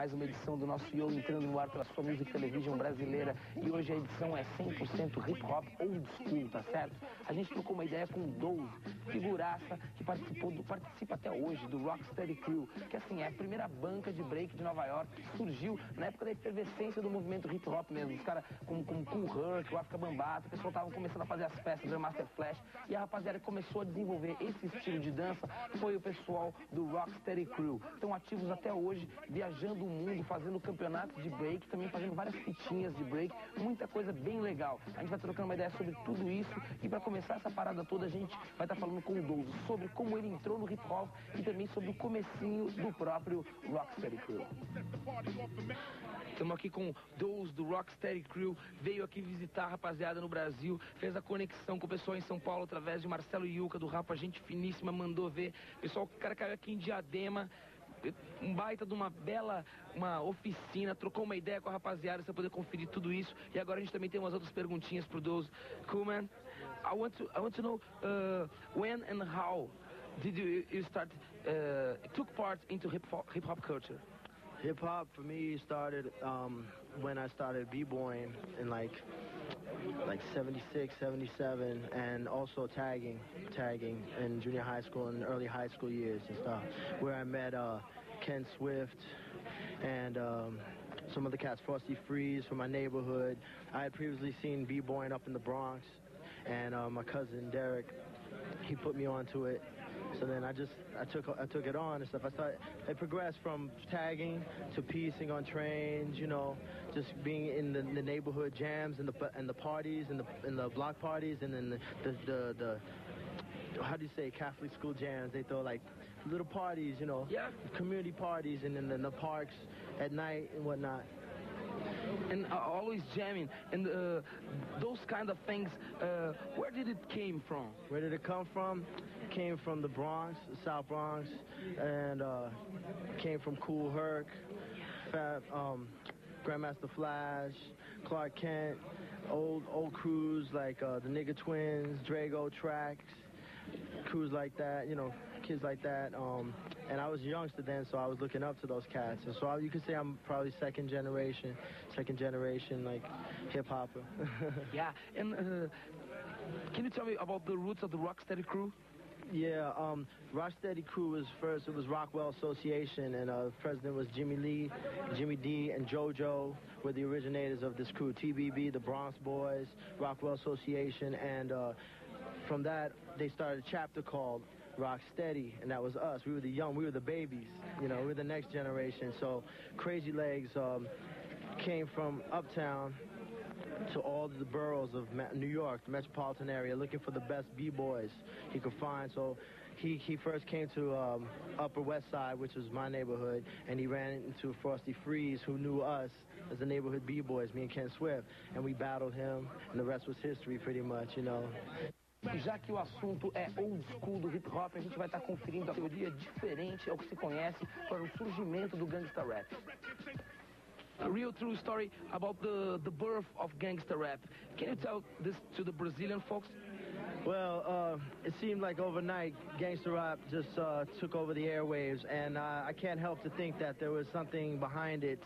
mais uma edição do nosso Yo entrando no ar pela sua Music Television brasileira. E hoje a edição é 100% hip hop old school, tá certo? A gente trocou uma ideia com o Doze, figuraça que participa até hoje do Rocksteady Crew, que assim é a primeira banca de break de Nova York que surgiu na época da efervescência do movimento hip hop mesmo. Os caras como Cool Herc, o África Bambata, o pessoal estavam começando a fazer as festas do Master Flash e a rapaziada que começou a desenvolver esse estilo de dança foi o pessoal do Rocksteady Crew. Estão ativos até hoje, viajando o mundo, fazendo campeonatos de break, também fazendo várias fitinhas de break, muita coisa bem legal. A gente vai trocando uma ideia sobre tudo isso e para começar essa parada toda a gente vai estar falando com o Doze sobre como ele entrou no hip hop e também sobre o comecinho do próprio Rocksteady Crew. Estamos aqui com o Doze do Rocksteady Crew, veio aqui visitar a rapaziada no Brasil, fez a conexão com o pessoal em São Paulo através de Marcelo Yuca do Rapa, gente finíssima, mandou ver. Pessoal, o cara caiu aqui em Diadema, um baita de uma oficina, trocou uma ideia com a rapaziada, você poder conferir tudo isso. E agora a gente também tem umas outras perguntinhas pro Doze. Cool, man. I want to know when and how did you start took part into hip hop culture? Hip hop for me started when I started b-boying in like 76, 77, and also tagging in junior high school and early high school years and stuff, where I met Ken Swift and some of the cats, Frosty Freeze from my neighborhood. I had previously seen b-boying up in the Bronx, and my cousin Derek, he put me onto it. So then I took it on and stuff. I progressed from tagging to piecing on trains, you know, just being in the neighborhood jams and the parties and the block parties, and then the how do you say, Catholic school jams. They throw like little parties, you know, yeah, community parties, and in the parks at night and whatnot. And always jamming, and those kind of things, where did it came from? Where did it come from? It came from the Bronx, the South Bronx, and came from Cool Herc, Grandmaster Flash, Clark Kent, old crews like the Nigga Twins, Drago Tracks, crews like that, you know, kids like that. And I was a youngster then, so I was looking up to those cats. And so you could say I'm probably second generation like hip hopper. Yeah, and can you tell me about the roots of the Rocksteady Crew? Yeah, Rocksteady Crew was first, it was Rockwell Association, and the president was Jimmy Lee, Jimmy D, and JoJo were the originators of this crew. TBB, the Bronx Boys, Rockwell Association, and from that, they started a chapter called Rocksteady, and that was us. We were the babies, you know, we were the next generation. So Crazy Legs came from uptown to all the boroughs of New York, the metropolitan area, looking for the best b-boys he could find. So he first came to Upper West Side, which was my neighborhood, and he ran into Frosty Freeze, who knew us as the neighborhood b-boys, me and Ken Swift, and we battled him, and the rest was history pretty much, you know. Já que o assunto é old school do hip hop, a gente vai estar conferindo a teoria diferente ao que se conhece para o surgimento do gangsta rap. A real true story about the birth of gangsta rap. Can you tell this to the Brazilian folks? Well, it seemed like overnight gangsta rap just took over the airwaves, and I can't help to think that there was something behind it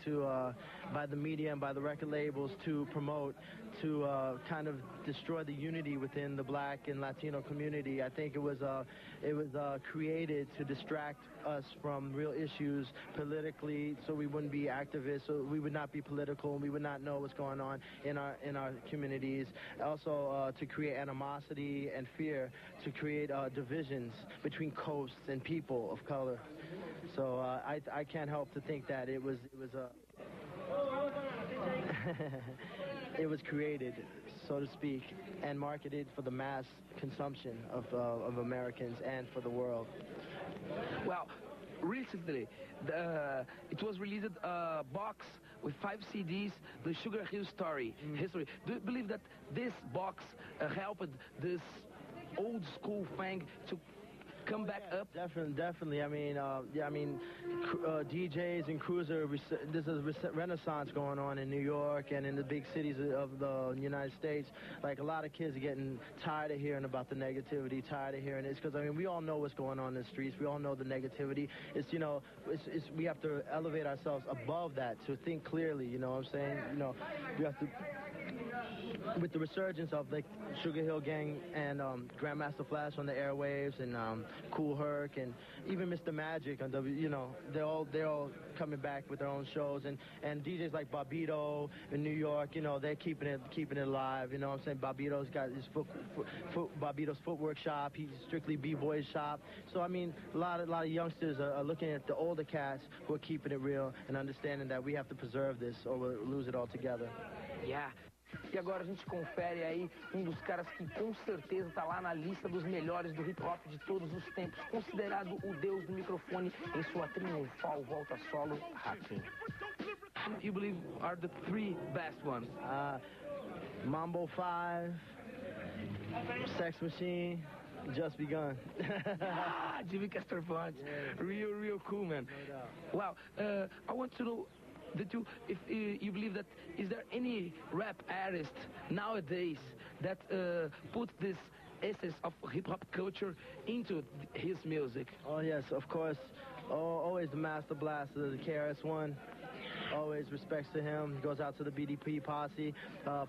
by the media and by the record labels to promote, to kind of destroy the unity within the black and Latino community. I think it was created to distract us from real issues politically, so we wouldn't be activists, so we would not be political, and we would not know what's going on in our communities. Also, to create animosity and fear, to create divisions between coasts and people of color. So I can't help to think that it was it was created, so to speak, and marketed for the mass consumption of Americans and for the world. Well, recently, it was released a box with 5 CDs, the Sugar Hill Story, history. Do you believe that this box helped this old school thing to come back up? Definitely. I mean, DJs and crews there's a renaissance going on in New York and in the big cities of the United States. Like, a lot of kids are getting tired of hearing about the negativity, tired of hearing this, because I mean, we all know what's going on in the streets. We all know the negativity. It's, you know, we have to elevate ourselves above that to think clearly. You know what I'm saying? You know, we have to. With the resurgence of like Sugar Hill Gang and Grandmaster Flash on the airwaves and Kool Herc and even Mr. Magic on you know, they're all coming back with their own shows, and DJs like Bobbito in New York, you know, they're keeping it alive. You know what I'm saying? Bobbito's got his Bobbito's Footwork shop. He's strictly B-boy shop. So I mean, a lot of youngsters are looking at the older cats who are keeping it real and understanding that we have to preserve this or we'll lose it altogether. Yeah. E agora a gente confere aí dos caras que com certeza está lá na lista dos melhores do hip-hop de todos os tempos, considerado o deus do microfone em sua triunfal volta solo, Hakim. You believe are the 3 best ones? Mambo 5, Sex Machine, Just Begun. Jimmy Castor Punch. Yeah. Real cool, man. No doubt. Wow. I want to know if you believe that is there any rap artist nowadays that put this essence of hip-hop culture into his music? Oh yes, of course. Always the Master Blaster, the KRS-One. Always respects to him. Goes out to the BDP posse.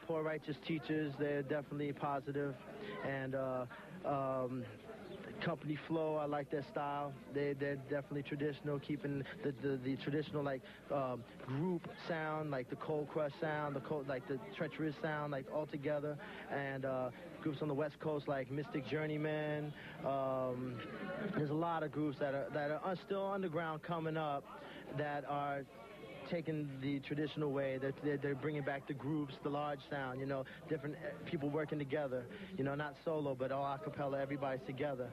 Poor Righteous Teachers, they're definitely positive. And Company Flow, I like their style. They're definitely traditional, keeping the traditional like group sound, like the Cold Crush sound, the Treacherous sound, like all together. And groups on the West Coast like Mystic Journeyman. There's a lot of groups that are still underground coming up that are taking the traditional way. They're bringing back the groups, the large sound, you know, different people working together, you know, not solo, but all a cappella, everybody's together.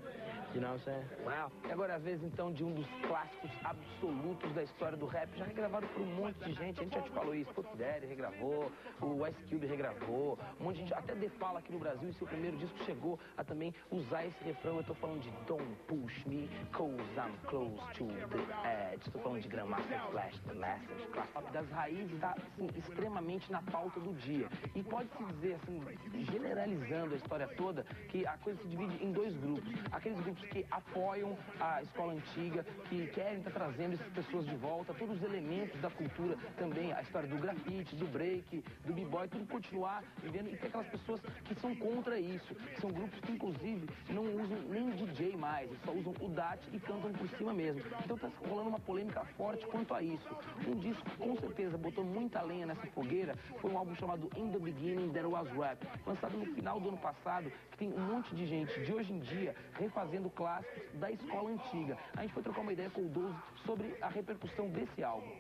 You know what I'm saying? Wow. E agora a vez, então, de dos clássicos absolutos da história do rap, já regravado por monte de gente. A gente já te falou isso. Puff Daddy regravou, o Ice Cube regravou, um monte de gente, até The Fala aqui no Brasil, em seu primeiro disco, chegou a também usar esse refrão. Eu tô falando de Don't Push Me, Cause I'm Close to the Edge. Tô falando de Grandmaster Flash, The Message. Clássico das raízes está, assim, extremamente na pauta do dia. E pode-se dizer, assim, generalizando a história toda, que a coisa se divide em 2 grupos. Aqueles grupos que apoiam a escola antiga, que querem estar trazendo essas pessoas de volta, todos os elementos da cultura também, a história do grafite, do break, do b-boy, tudo continuar vivendo. E tem aquelas pessoas que são contra isso, que são grupos que, inclusive, não usam nem DJ mais, eles só usam o DAT e cantam por cima mesmo. Então está rolando uma polêmica forte quanto a isso. Um disco, com certeza, botou muita lenha nessa fogueira, foi um álbum chamado In the Beginning There Was Rap, lançado no final do ano passado, que tem um monte de gente de hoje em dia refazendo clássicos da escola antiga. A gente foi trocar uma ideia com o Doze sobre a repercussão desse álbum.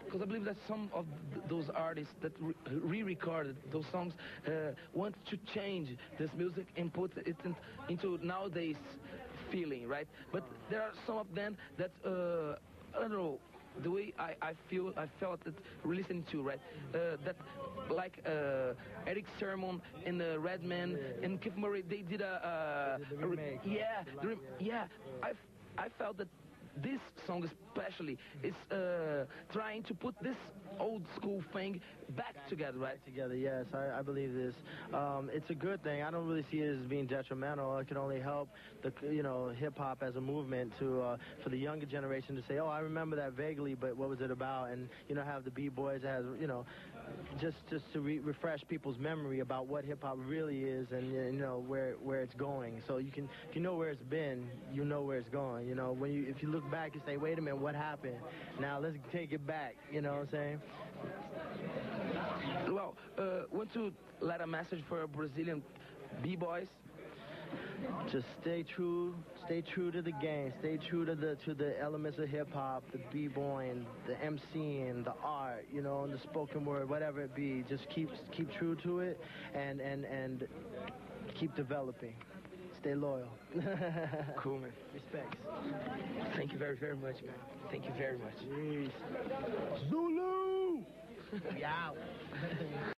Because I believe that some of those artists that re-recorded those songs want to change this music and put it into nowadays feeling, right? But there are some of them that, I don't know, the way I felt it listening to, right? That like Eric Sermon and Redman and Keith Murray, they did a remake. I felt that this song especially is trying to put this old school thing back together, right? Back together, yes, I believe this. It's a good thing. I don't really see it as being detrimental. It can only help the, you know, hip hop as a movement to for the younger generation to say, oh, I remember that vaguely, but what was it about? And, you know, have the b-boys as, you know, just to refresh people's memory about what hip hop really is and, you know, where it's going. So you can, if you know where it's been, you know where it's going. You know, if you look back and say, wait a minute, what happened? Now let's take it back. You know what I'm saying? Well, want to let a message for Brazilian b-boys? Just stay true to the game. Stay true to the elements of hip hop, the b-boying, the MCing, the art, you know, and the spoken word, whatever it be. Just keep true to it and keep developing. Stay loyal. Cool, man. Respects. Thank you very, very much, man. Thank you very much. Jeez. Zulu! We out.